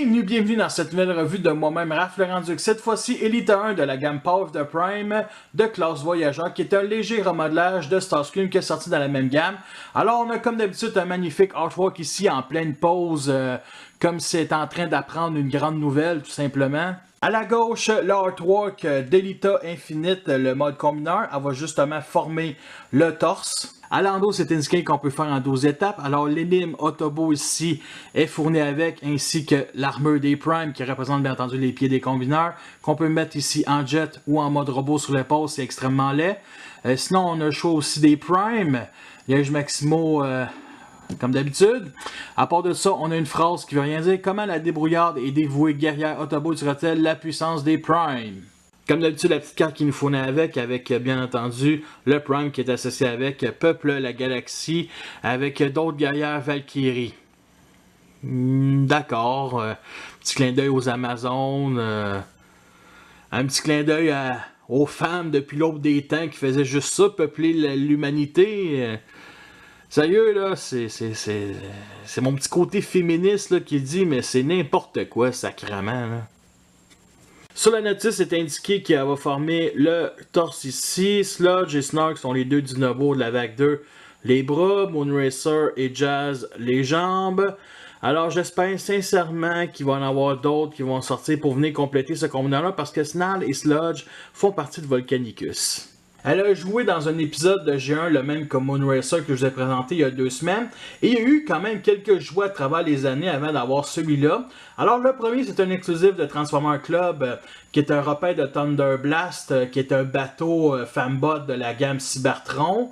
Bienvenue dans cette nouvelle revue de moi-même, Raph Laurent-Duc. Cette fois-ci, Elite 1 de la gamme Power of the Prime de classe Voyageur, qui est un léger remodelage de Starscream qui est sorti dans la même gamme. Alors, on a comme d'habitude un magnifique artwork ici en pleine pause, comme c'est en train d'apprendre une grande nouvelle, tout simplement. À la gauche, l'artwork d'Elita Infinite, le mode combineur, elle va justement former le torse. À l'endos, c'est indiqué qu'on peut faire en 12 étapes. Alors, l'énigme Autobo ici est fourni avec, ainsi que l'armure des Primes, qui représente bien entendu les pieds des combineurs, qu'on peut mettre ici en jet ou en mode robot sur l'épaule, c'est extrêmement laid. Sinon, on a le choix aussi des Primes, liège Maximo, comme d'habitude. À part de ça, on a une phrase qui veut rien dire. Comment la débrouillarde et dévouée guerrière Autobo utilisera-t-elle la puissance des Primes? Comme d'habitude, la petite carte qui nous fournit avec bien entendu le Prime qui est associé avec Peuple la Galaxie, avec d'autres guerrières Valkyrie. D'accord. Petit clin d'œil aux Amazones. Un petit clin d'œil aux femmes depuis l'aube des temps qui faisaient juste ça, peupler l'humanité. Sérieux, là, c'est mon petit côté féministe là, qui dit, mais c'est n'importe quoi, sacrément, là. Sur la notice, c'est indiqué qu'elle va former le torse ici. Sludge et Snark sont les deux Dinobos de la vague 2. Les bras, Moonracer et Jazz, les jambes. Alors, j'espère sincèrement qu'il va y en avoir d'autres qui vont sortir pour venir compléter ce combinaison-là parce que Snarl et Sludge font partie de Volcanicus. Elle a joué dans un épisode de G1, le même que Moonracer que je vous ai présenté il y a 2 semaines. Et il y a eu quand même quelques jouets à travers les années avant d'avoir celui-là. Alors le premier, c'est un exclusif de Transformer Club, qui est un repère de Thunder Blast, qui est un bateau Fambot de la gamme Cybertron.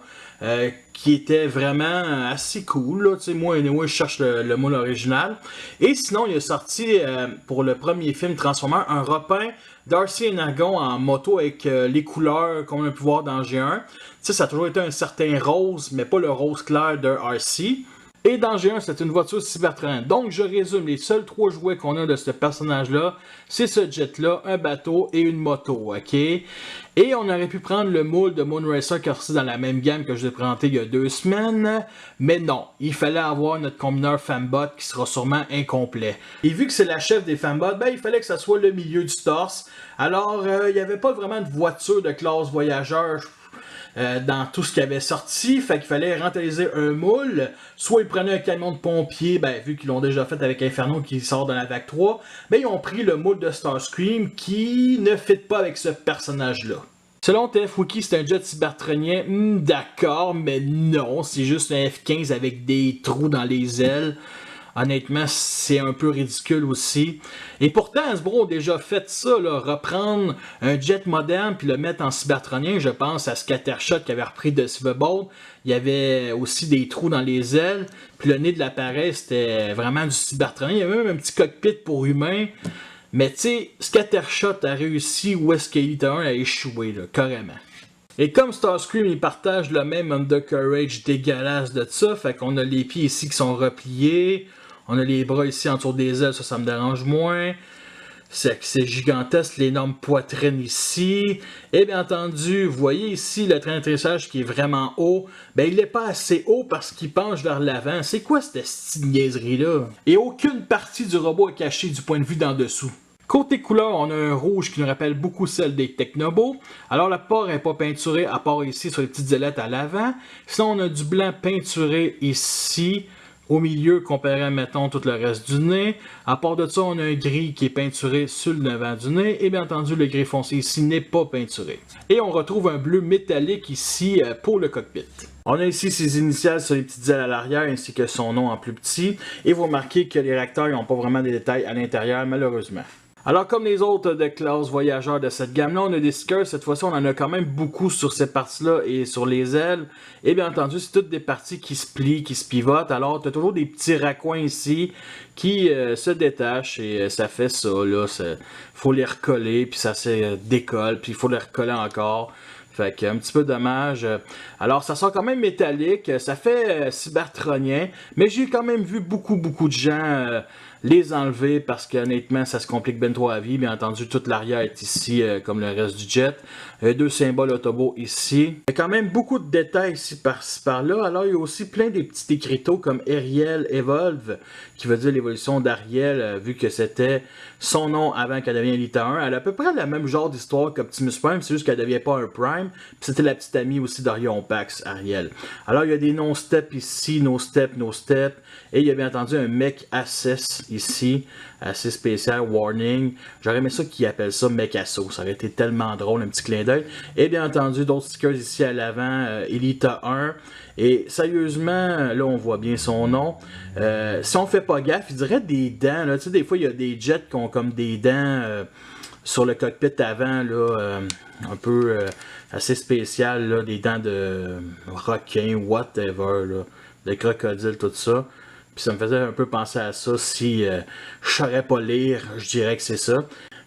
Qui était vraiment assez cool, là. Moi, je cherche le mot original. Et sinon, il a sorti pour le premier film Transformer un repeint Darcy et Nagon en moto avec les couleurs qu'on a pu voir dans G1. Ça a toujours été un certain rose, mais pas le rose clair de RC. Et dans G1, c'est une voiture Cybertron. Donc, je résume, les seuls 3 jouets qu'on a de ce personnage-là, c'est ce jet-là, un bateau et une moto, ok? Et on aurait pu prendre le moule de Moonracer qui est resté dans la même gamme que je vous ai présenté il y a 2 semaines. Mais non, il fallait avoir notre combineur Fambot qui sera sûrement incomplet. Et vu que c'est la chef des Fambots, ben il fallait que ça soit le milieu du torse. Alors, il n'y avait pas vraiment de voiture de classe voyageur dans tout ce qui avait sorti, fait qu'il fallait rentabiliser un moule. Soit ils prenaient un camion de pompiers, ben vu qu'ils l'ont déjà fait avec Inferno qui sort dans la vague 3, ben ils ont pris le moule de Starscream qui ne fit pas avec ce personnage-là. Selon TF-Wiki, c'est un jet cybertronien, d'accord, mais non, c'est juste un F-15 avec des trous dans les ailes. Honnêtement, c'est un peu ridicule aussi. Et pourtant, Hasbro a déjà fait ça, là, reprendre un jet moderne puis le mettre en cybertronien. Je pense à Scattershot qui avait repris de Silverbolt. Il y avait aussi des trous dans les ailes. Puis le nez de l'appareil, c'était vraiment du cybertronien. Il y avait même un petit cockpit pour humains. Mais tu sais, Scattershot a réussi où est-ce qu'Elite 1 a échoué, là, carrément. Et comme Starscream, il partage le même undercarriage dégueulasse de ça, fait qu'on a les pieds ici qui sont repliés. On a les bras ici autour des ailes, ça me dérange moins. C'est gigantesque, l'énorme poitrine ici. Et bien entendu, vous voyez ici le train d'atterrissage qui est vraiment haut. Ben il n'est pas assez haut parce qu'il penche vers l'avant. C'est quoi cette niaiserie-là? Et aucune partie du robot est cachée du point de vue d'en dessous. Côté couleur, on a un rouge qui nous rappelle beaucoup celle des Technobos. Alors la porte n'est pas peinturée, à part ici sur les petites ailettes à l'avant. Sinon, on a du blanc peinturé ici. Au milieu, comparé à, mettons, tout le reste du nez. À part de ça, on a un gris qui est peinturé sur le devant du nez. Et bien entendu, le gris foncé ici n'est pas peinturé. Et on retrouve un bleu métallique ici pour le cockpit. On a ici ses initiales sur les petites ailes à l'arrière, ainsi que son nom en plus petit. Et vous remarquez que les réacteurs n'ont pas vraiment des détails à l'intérieur, malheureusement. Alors, comme les autres de classe voyageurs de cette gamme-là, on a des stickers. Cette fois-ci, on en a quand même beaucoup sur cette partie-là et sur les ailes. Et bien entendu, c'est toutes des parties qui se plient, qui se pivotent. Alors, tu as toujours des petits raccoins ici qui se détachent et ça fait ça. Il faut les recoller, puis ça se décolle, puis il faut les recoller encore. Fait qu'un petit peu dommage. Alors, ça sort quand même métallique. Ça fait cybertronien. Mais j'ai quand même vu beaucoup de gens les enlever parce qu'honnêtement, ça se complique bien trop la vie. Bien entendu, toute l'arrière est ici comme le reste du jet. Deux symboles Autobot ici. Il y a quand même beaucoup de détails ici par-là. Alors, il y a aussi plein des petits écriteaux comme Ariel Evolve, qui veut dire l'évolution d'Ariel, vu que c'était son nom avant qu'elle devienne Elita 1. Elle a à peu près le même genre d'histoire qu'Optimus Prime, c'est juste qu'elle ne devient pas un Prime. Puis c'était la petite amie aussi d'Orion Pax, Ariel. Alors, il y a des no-step ici, no-step, no-step. Et il y a bien entendu un mech Assess ici, assez spécial, warning. J'aurais aimé ça qu'ils appellent ça mech Asso. Ça aurait été tellement drôle, un petit clin d'œil. Et bien entendu, d'autres stickers ici à l'avant, Elita 1. Et sérieusement, là on voit bien son nom. Si on fait pas gaffe, il dirait des dents. Tu sais, des fois il y a des jets qui ont comme des dents sur le cockpit avant, là, un peu assez spécial, là, des dents de requin, whatever, là, de crocodile, tout ça. Puis ça me faisait un peu penser à ça. Si je saurais pas lire, je dirais que c'est ça.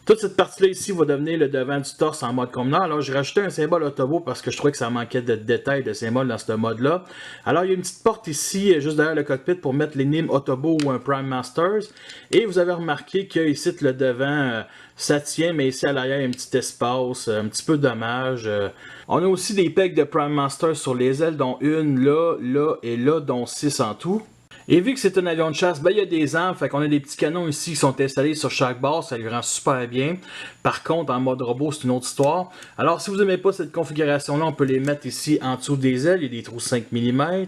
Toute cette partie-là ici va devenir le devant du torse en mode convenant. Alors j'ai rajouté un symbole Autobot parce que je trouvais que ça manquait de détails de symboles dans ce mode-là. Alors il y a une petite porte ici, juste derrière le cockpit, pour mettre l'énigme Autobot ou un Prime Masters. Et vous avez remarqué que ici le devant, ça tient, mais ici à l'arrière il y a un petit espace, un petit peu dommage. On a aussi des pegs de Prime Masters sur les ailes, dont une là, là et là, dont 6 en tout. Et vu que c'est un avion de chasse, ben, il y a des armes, fait qu'on a des petits canons ici qui sont installés sur chaque barre, ça lui rend super bien. Par contre, en mode robot, c'est une autre histoire. Alors, si vous n'aimez pas cette configuration-là, on peut les mettre ici en dessous des ailes, il y a des trous 5 mm.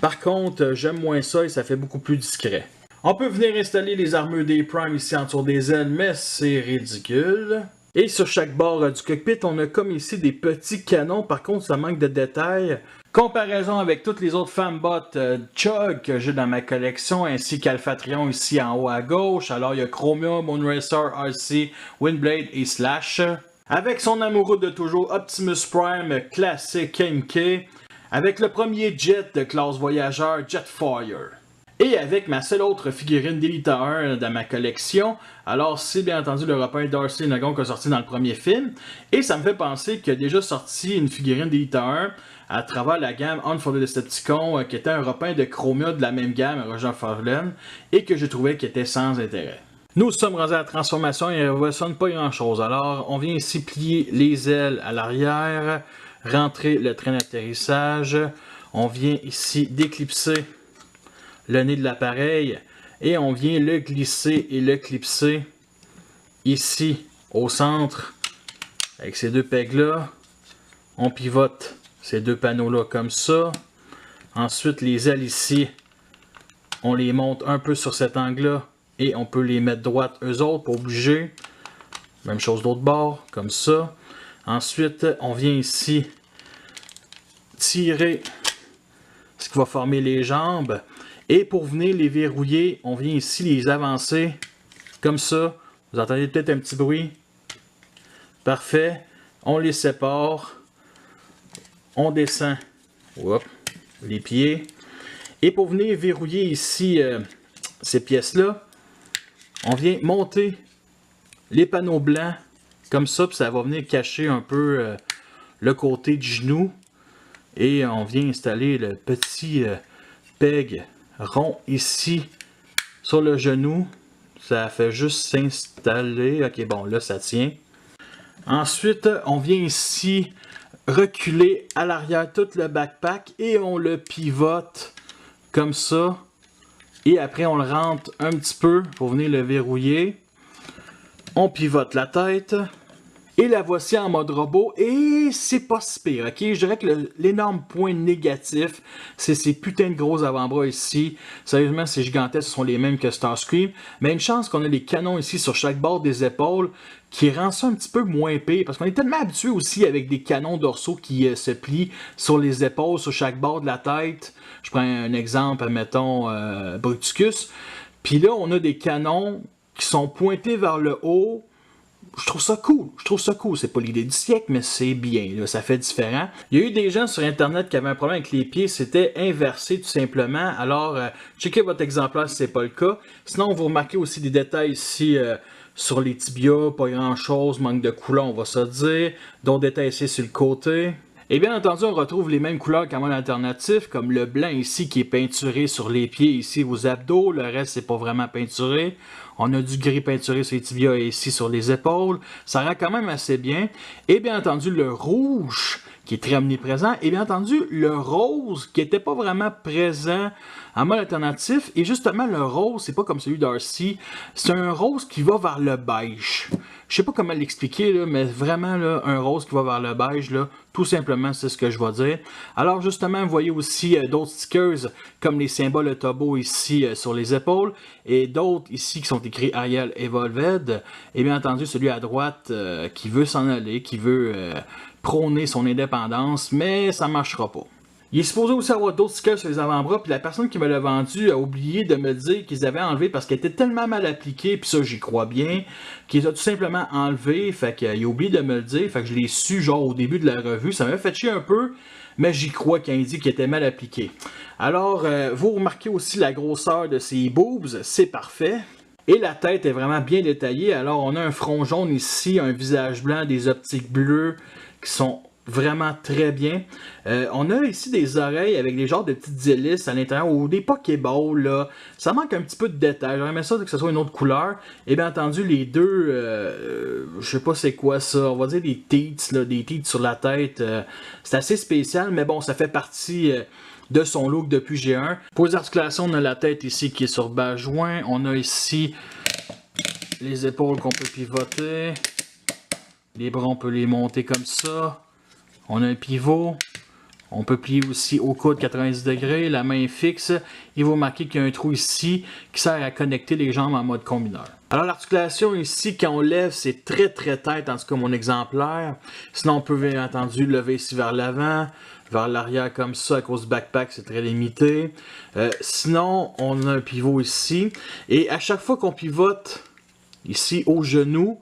Par contre, j'aime moins ça et ça fait beaucoup plus discret. On peut venir installer les armures des Prime ici en dessous des ailes, mais c'est ridicule. Et sur chaque bord du cockpit, on a comme ici des petits canons, par contre, ça manque de détails. Comparaison avec toutes les autres fembots Chug que j'ai dans ma collection, ainsi qu'Alphatrion ici en haut à gauche. Alors il y a Chromia, Moonracer, RC, Windblade et Slash. Avec son amoureux de toujours Optimus Prime classique MK. Avec le premier jet de classe voyageur Jetfire. Et avec ma seule autre figurine d'Elita 1 dans ma collection, alors c'est bien entendu l'Européen Darcy Nagon qui est sorti dans le premier film. Et ça me fait penser qu'il y a déjà sorti une figurine d'Elita 1 à travers la gamme On for the Decepticons, qui était un Européen de Chromia de la même gamme, Roger Farlen, et que je trouvais qui était sans intérêt. Nous sommes rendus à la transformation et il ne ressemble pas grand chose. Alors on vient ici plier les ailes à l'arrière, rentrer le train d'atterrissage, on vient ici déclipser le nez de l'appareil et on vient le glisser et le clipser ici au centre avec ces deux pegs là. On pivote ces deux panneaux là comme ça. Ensuite les ailes ici, on les monte un peu sur cet angle là et on peut les mettre droites eux autres pour bouger. Même chose d'autre bord comme ça. Ensuite on vient ici tirer ce qui va former les jambes. Et pour venir les verrouiller, on vient ici les avancer comme ça. Vous entendez peut-être un petit bruit. Parfait. On les sépare. On descend les pieds. Et pour venir verrouiller ici ces pièces-là, on vient monter les panneaux blancs comme ça. Puis ça va venir cacher un peu le côté du genou. Et on vient installer le petit peg rond ici sur le genou. Ça fait juste s'installer. Ok, bon, là ça tient. Ensuite, on vient ici reculer à l'arrière tout le backpack et on le pivote comme ça. Et après, on le rentre un petit peu pour venir le verrouiller. On pivote la tête. Et la voici en mode robot, et c'est pas si pire, ok? Je dirais que l'énorme point négatif, c'est ces putains de gros avant-bras ici. Sérieusement, ces gigantesques sont les mêmes que Starscream. Mais une chance qu'on a les canons ici sur chaque bord des épaules, qui rend ça un petit peu moins pire. Parce qu'on est tellement habitué aussi avec des canons dorsaux qui se plient sur les épaules, sur chaque bord de la tête. Je prends un exemple, mettons, Bruticus. Puis là, on a des canons qui sont pointés vers le haut. Je trouve ça cool, c'est pas l'idée du siècle, mais c'est bien, là, ça fait différent. Il y a eu des gens sur internet qui avaient un problème avec les pieds, c'était inversé tout simplement, alors checkez votre exemplaire si c'est pas le cas. Sinon, vous remarquez aussi des détails ici sur les tibias, pas grand chose, manque de couleur on va se dire, d'autres détails ici sur le côté. Et bien entendu, on retrouve les mêmes couleurs qu'en mode alternatif, comme le blanc ici qui est peinturé sur les pieds, ici aux abdos. Le reste, c'est pas vraiment peinturé. On a du gris peinturé sur les tibias et ici sur les épaules. Ça rend quand même assez bien. Et bien entendu, le rouge qui est très omniprésent. Et bien entendu, le rose qui n'était pas vraiment présent en mode alternatif. Et justement, le rose, c'est pas comme celui d'Arcee. C'est un rose qui va vers le beige. Je sais pas comment l'expliquer, là, mais vraiment là, un rose qui va vers le beige, là, tout simplement, c'est ce que je vais dire. Alors justement, vous voyez aussi d'autres stickers comme les symboles Autobot ici sur les épaules et d'autres ici qui sont écrits Ariel Evolved. Et bien entendu, celui à droite qui veut s'en aller, qui veut prôner son indépendance, mais ça ne marchera pas. Il est supposé aussi avoir d'autres stickers sur les avant-bras, puis la personne qui me l'a vendu a oublié de me dire qu'ils avaient enlevé parce qu'elle était tellement mal appliquée, puis ça j'y crois bien, qu'ils ont tout simplement enlevé, fait qu'il a oublié de me le dire, fait que je l'ai su genre au début de la revue, ça m'a fait chier un peu, mais j'y crois qu'il dit qu'il était mal appliqué. Alors, vous remarquez aussi la grosseur de ses boobs, c'est parfait. Et la tête est vraiment bien détaillée, alors on a un front jaune ici, un visage blanc, des optiques bleues qui sont vraiment très bien. On a ici des oreilles avec des genres de petites hélices à l'intérieur ou des pokéballs là. Ça manque un petit peu de détail. J'aurais aimé ça que ce soit une autre couleur. Et bien entendu les deux, je sais pas c'est quoi ça. On va dire des teats là, des teats sur la tête. C'est assez spécial, mais bon, ça fait partie de son look depuis G1. Pour les articulations, on a la tête ici qui est sur bas joint. On a ici les épaules qu'on peut pivoter. Les bras, on peut les monter comme ça. On a un pivot. On peut plier aussi au coude 90 degrés. La main est fixe. Et vous remarquez qu'il y a un trou ici qui sert à connecter les jambes en mode combineur. Alors l'articulation ici, quand on lève, c'est très tête, en tout cas mon exemplaire. Sinon, on peut bien entendu lever ici vers l'avant, vers l'arrière comme ça. À cause du backpack, c'est très limité. Sinon, on a un pivot ici. Et à chaque fois qu'on pivote ici au genou,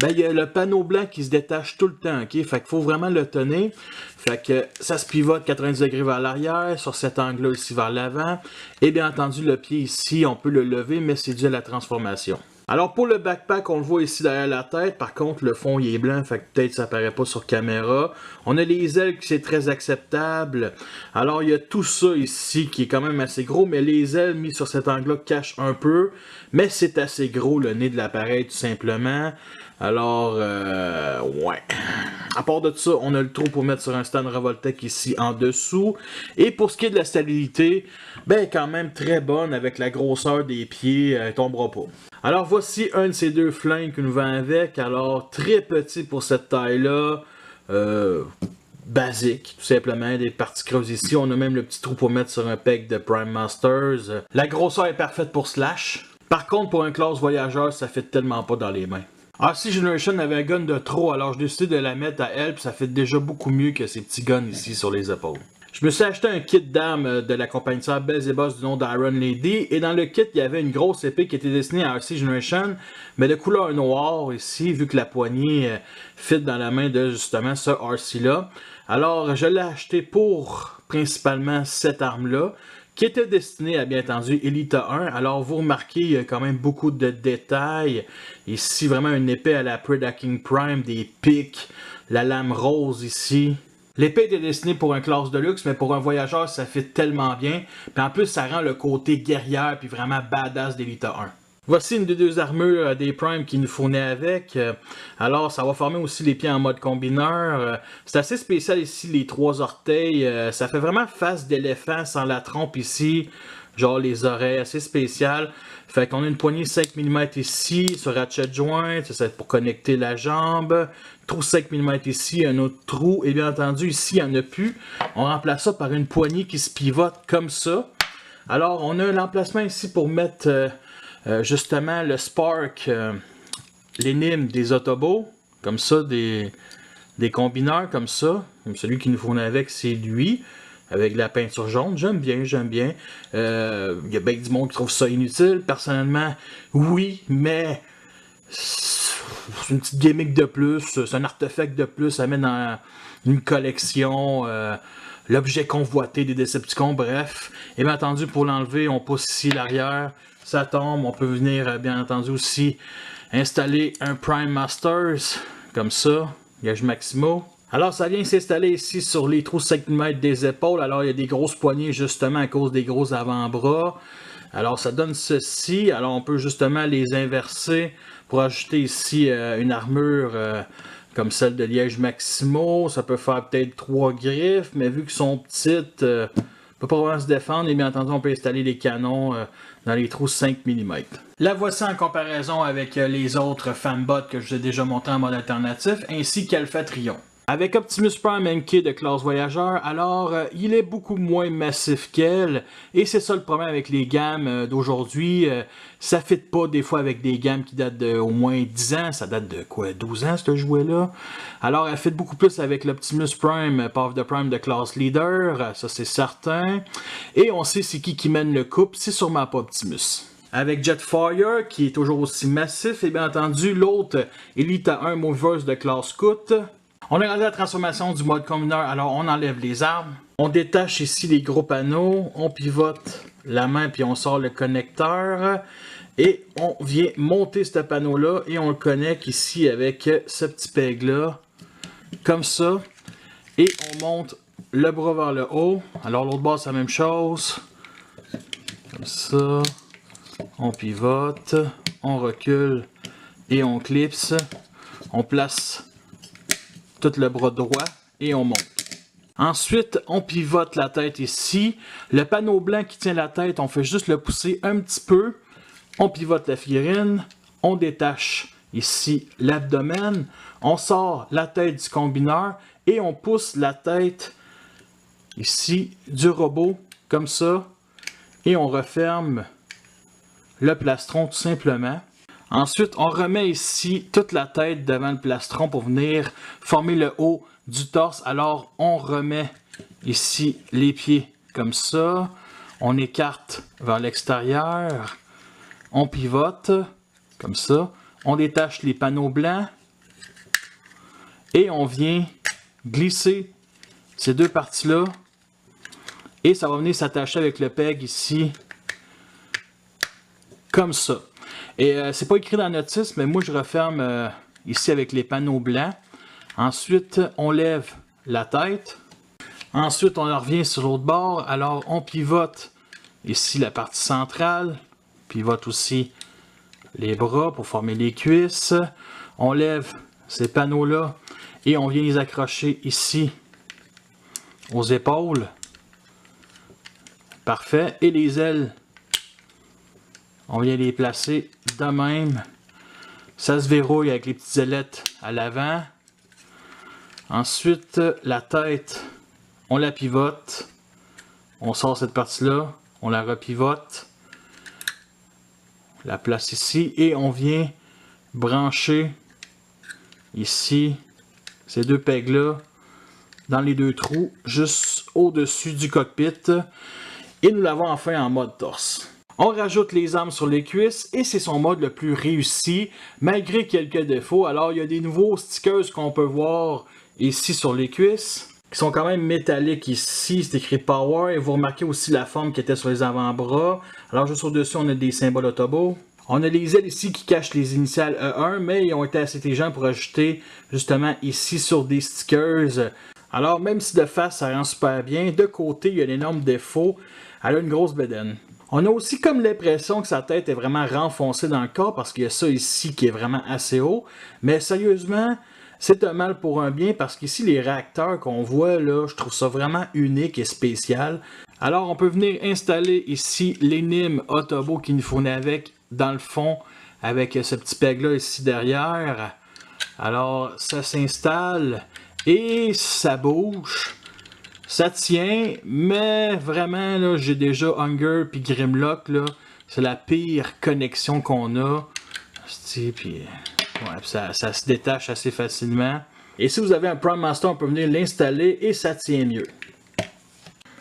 ben, il y a le panneau blanc qui se détache tout le temps, ok? Fait qu'il faut vraiment le tenir. Fait que ça se pivote 90 degrés vers l'arrière, sur cet angle-là ici vers l'avant. Et bien entendu, le pied ici, on peut le lever, mais c'est dû à la transformation. Alors pour le backpack, on le voit ici derrière la tête. Par contre, le fond il est blanc, fait que peut-être ça apparaît pas sur caméra. On a les ailes qui c'est très acceptable. Alors il y a tout ça ici qui est quand même assez gros, mais les ailes mis sur cet angle-là cachent un peu. Mais c'est assez gros le nez de l'appareil tout simplement. Alors, ouais. À part de ça, on a le trou pour mettre sur un stand Revoltech ici en dessous. Et pour ce qui est de la stabilité, ben quand même très bonne avec la grosseur des pieds, elle tombera pas. Alors voici un de ces deux flingues que nous vend avec. Alors très petit pour cette taille-là. Basique, tout simplement, des parties creuses ici. On a même le petit trou pour mettre sur un peg de Prime Masters. La grosseur est parfaite pour Slash. Par contre, pour un classe voyageur, ça fait tellement pas dans les mains. Arcee Generation avait un gun de trop, alors j'ai décidé de la mettre à elle, puis ça fait déjà beaucoup mieux que ces petits guns ici sur les épaules. Je me suis acheté un kit d'armes de la compagnie sœur Belzebos du nom d'Iron Lady, et dans le kit, il y avait une grosse épée qui était destinée à Arcee Generation, mais de couleur noire ici, vu que la poignée fit dans la main de justement ce Arcee-là. Alors, je l'ai acheté pour principalement cette arme-là, qui était destinée à bien entendu Elita 1. Alors vous remarquez, il y a quand même beaucoup de détails. Ici, vraiment une épée à la Predaking Prime, des pics, la lame rose ici. L'épée était destinée pour un classe de luxe, mais pour un voyageur, ça fait tellement bien. Puis en plus, ça rend le côté guerrière puis vraiment badass d'Elita 1. Voici une des deux armures des Prime qui nous fournait avec. Alors, ça va former aussi les pieds en mode combineur. C'est assez spécial ici, les trois orteils. Ça fait vraiment face d'éléphant sans la trompe ici. Genre les oreilles, assez spécial. Fait qu'on a une poignée 5 mm ici, sur ratchet joint. C'est pour connecter la jambe. Trou 5 mm ici, un autre trou. Et bien entendu, ici, il n'y en a plus. On remplace ça par une poignée qui se pivote comme ça. Alors, on a l'emplacement ici pour mettre... justement le Spark, l'énigme des Autobots, comme ça, des combineurs comme ça, comme celui qui nous fournit avec, c'est lui, avec la peinture jaune, j'aime bien, j'aime bien. Il y a bien du monde qui trouve ça inutile, personnellement, oui, mais c'est une petite gimmick de plus, c'est un artefact de plus, ça met dans une collection, l'objet convoité des Decepticons, bref. Et bien entendu, pour l'enlever, on pousse ici l'arrière, ça tombe, on peut venir bien entendu aussi installer un Prime Masters, comme ça, gage Maximo. Alors ça vient s'installer ici sur les trous 5 mm des épaules. Alors il y a des grosses poignées justement à cause des gros avant-bras. Alors ça donne ceci. Alors on peut justement les inverser pour ajouter ici une armure comme celle de Liège Maximo. Ça peut faire peut-être 3 griffes, mais vu qu'ils sont petites, on peut pas vraiment se défendre. Et bien entendu, on peut installer les canons dans les trous 5 mm. La voici en comparaison avec les autres Fanbots que je vous ai déjà montré en mode alternatif, ainsi qu'Alpha Trion. Avec Optimus Prime MK de classe voyageur, alors il est beaucoup moins massif qu'elle, et c'est ça le problème avec les gammes d'aujourd'hui, ça ne fit pas des fois avec des gammes qui datent de au moins 10 ans, ça date de quoi, 12 ans ce jouet-là? Alors elle fit beaucoup plus avec l'Optimus Prime, Power of the Prime de classe leader, ça c'est certain, et on sait c'est qui mène le couple, c'est sûrement pas Optimus. Avec Jetfire, qui est toujours aussi massif, et bien entendu l'autre Elite 1 Moviverse de classe Scout. On a regardé la transformation du mode combineur, alors on enlève les armes. On détache ici les gros panneaux, on pivote la main puis on sort le connecteur. Et on vient monter ce panneau-là et on le connecte ici avec ce petit peg-là. Comme ça. Et on monte le bras vers le haut. Alors l'autre bord c'est la même chose. Comme ça. On pivote, on recule et on clipse. On place tout le bras droit et on monte. Ensuite, on pivote la tête ici. Le panneau blanc qui tient la tête, on fait juste le pousser un petit peu. On pivote la figurine. On détache ici l'abdomen. On sort la tête du combineur et on pousse la tête ici du robot comme ça. Et on referme le plastron tout simplement. Ensuite, on remet ici toute la tête devant le plastron pour venir former le haut du torse. Alors, on remet ici les pieds comme ça. On écarte vers l'extérieur. On pivote comme ça. On détache les panneaux blancs. Et on vient glisser ces deux parties-là. Et ça va venir s'attacher avec le peg ici. Comme ça. Et c'est pas écrit dans la notice, mais moi je referme ici avec les panneaux blancs. Ensuite, on lève la tête. Ensuite, on revient sur l'autre bord. Alors, on pivote ici la partie centrale. Pivote aussi les bras pour former les cuisses. On lève ces panneaux-là et on vient les accrocher ici aux épaules. Parfait. Et les ailes, on vient les placer de même. Ça se verrouille avec les petites ailettes à l'avant. Ensuite, la tête, on la pivote. On sort cette partie-là. On la repivote. La place ici. Et on vient brancher ici ces deux pegs-là dans les deux trous, juste au-dessus du cockpit. Et nous l'avons enfin en mode torse. On rajoute les armes sur les cuisses et c'est son mode le plus réussi, malgré quelques défauts. Alors il y a des nouveaux stickers qu'on peut voir ici sur les cuisses, qui sont quand même métalliques ici, c'est écrit Power. Et vous remarquez aussi la forme qui était sur les avant-bras. Alors juste au-dessus, on a des symboles Autobot. On a les ailes ici qui cachent les initiales E1, mais ils ont été assez intelligents pour ajouter justement ici sur des stickers. Alors même si de face ça rend super bien, de côté il y a un énorme défaut, elle a une grosse bédaine. On a aussi comme l'impression que sa tête est vraiment renfoncée dans le corps parce qu'il y a ça ici qui est vraiment assez haut. Mais sérieusement, c'est un mal pour un bien parce qu'ici les réacteurs qu'on voit là, je trouve ça vraiment unique et spécial. Alors on peut venir installer ici l'énigme Autobot qui nous fournit avec dans le fond avec ce petit peg là ici derrière. Alors ça s'installe et ça bouge. Ça tient, mais vraiment, là, j'ai déjà Hunger puis Grimlock, là. C'est la pire connexion qu'on a. Puis, ouais, ça se détache assez facilement. Et si vous avez un Prime Master, on peut venir l'installer et ça tient mieux.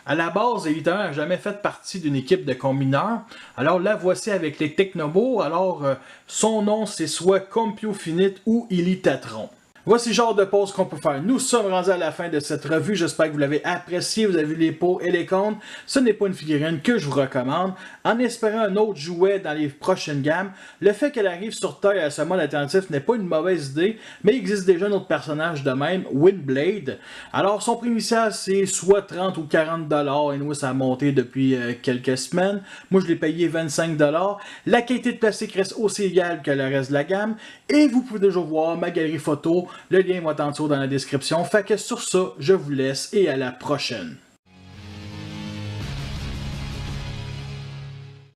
À la base, évidemment, elle n'a jamais fait partie d'une équipe de combineurs. Alors la voici avec les Technobots. Alors, son nom, c'est soit Compiofinite ou Elitatron. Voici le genre de pause qu'on peut faire. Nous sommes rendus à la fin de cette revue. J'espère que vous l'avez apprécié. Vous avez vu les pour et les contre. Ce n'est pas une figurine que je vous recommande. En espérant un autre jouet dans les prochaines gammes, le fait qu'elle arrive sur taille à ce mode alternatif n'est pas une mauvaise idée, mais il existe déjà un autre personnage de même, Windblade. Alors son prix initial c'est soit 30 ou 40 $, et nous ça a monté depuis quelques semaines. Moi je l'ai payé 25 $. La qualité de plastique reste aussi égale que le reste de la gamme, et vous pouvez déjà voir ma galerie photo. Le lien va être en dessous dans la description. Fait que sur ça, je vous laisse et à la prochaine.